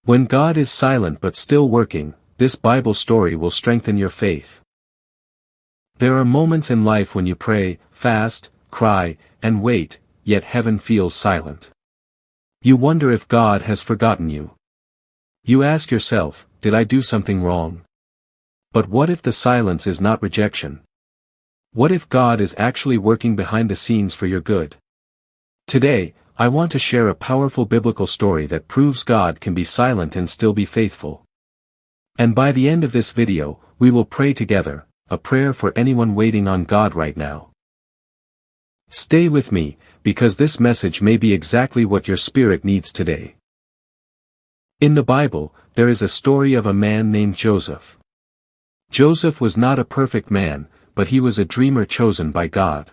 When God is silent but still working, this Bible story will strengthen your faith. There are moments in life when you pray, fast, cry, and wait, yet heaven feels silent. You wonder if God has forgotten you. You ask yourself, did I do something wrong? But what if the silence is not rejection? What if God is actually working behind the scenes for your good? Today, I want to share a powerful biblical story that proves God can be silent and still be faithful. And by the end of this video, we will pray together, a prayer for anyone waiting on God right now. Stay with me, because this message may be exactly what your spirit needs today. In the Bible, there is a story of a man named Joseph. Joseph was not a perfect man, but he was a dreamer chosen by God.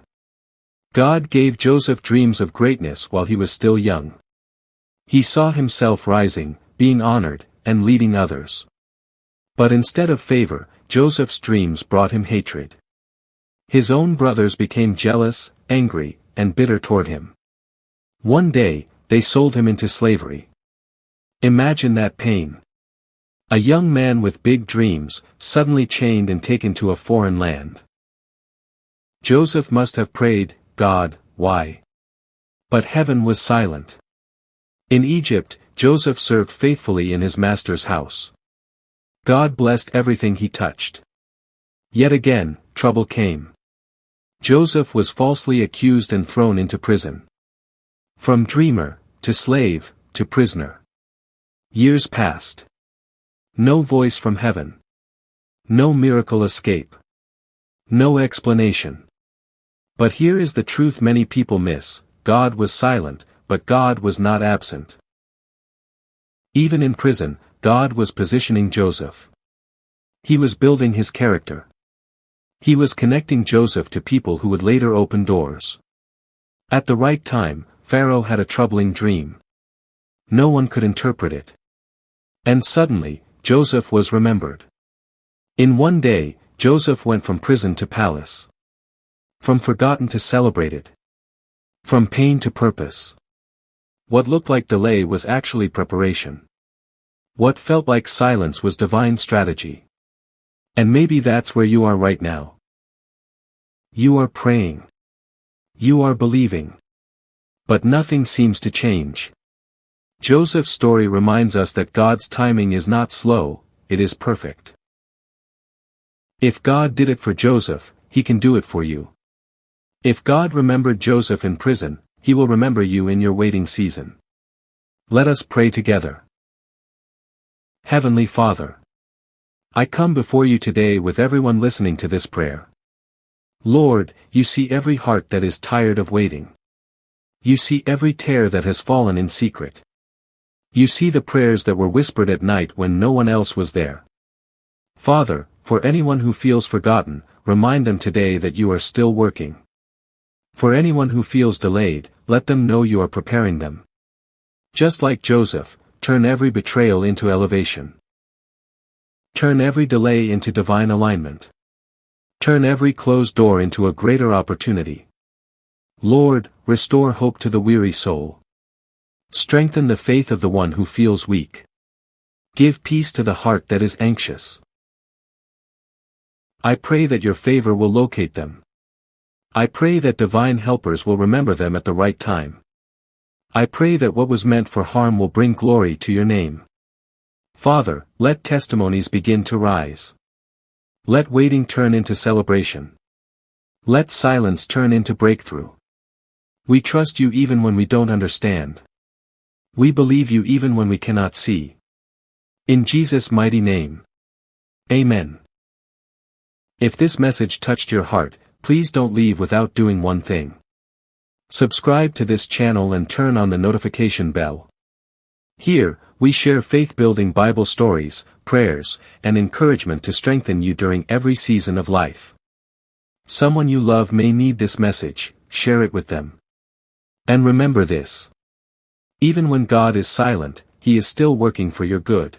God gave Joseph dreams of greatness while he was still young. He saw himself rising, being honored, and leading others. But instead of favor, Joseph's dreams brought him hatred. His own brothers became jealous, angry, and bitter toward him. One day, they sold him into slavery. Imagine that pain. A young man with big dreams, suddenly chained and taken to a foreign land. Joseph must have prayed, God, why? But heaven was silent. In Egypt, Joseph served faithfully in his master's house. God blessed everything he touched. Yet again, trouble came. Joseph was falsely accused and thrown into prison. From dreamer, to slave, to prisoner. Years passed. No voice from heaven. No miracle escape. No explanation. But here is the truth many people miss: God was silent, but God was not absent. Even in prison, God was positioning Joseph. He was building his character. He was connecting Joseph to people who would later open doors. At the right time, Pharaoh had a troubling dream. No one could interpret it. And suddenly, Joseph was remembered. In one day, Joseph went from prison to palace. From forgotten to celebrated. From pain to purpose. What looked like delay was actually preparation. What felt like silence was divine strategy. And maybe that's where you are right now. You are praying. You are believing. But nothing seems to change. Joseph's story reminds us that God's timing is not slow, it is perfect. If God did it for Joseph, He can do it for you. If God remembered Joseph in prison, He will remember you in your waiting season. Let us pray together. Heavenly Father, I come before you today with everyone listening to this prayer. Lord, you see every heart that is tired of waiting. You see every tear that has fallen in secret. You see the prayers that were whispered at night when no one else was there. Father, for anyone who feels forgotten, remind them today that you are still working. For anyone who feels delayed, let them know you are preparing them. Just like Joseph, turn every betrayal into elevation. Turn every delay into divine alignment. Turn every closed door into a greater opportunity. Lord, restore hope to the weary soul. Strengthen the faith of the one who feels weak. Give peace to the heart that is anxious. I pray that your favor will locate them. I pray that divine helpers will remember them at the right time. I pray that what was meant for harm will bring glory to your name. Father, let testimonies begin to rise. Let waiting turn into celebration. Let silence turn into breakthrough. We trust you even when we don't understand. We believe you even when we cannot see. In Jesus' mighty name. Amen. If this message touched your heart, please don't leave without doing one thing. Subscribe to this channel and turn on the notification bell. Here, we share faith-building Bible stories, prayers, and encouragement to strengthen you during every season of life. Someone you love may need this message, share it with them. And remember this. Even when God is silent, He is still working for your good.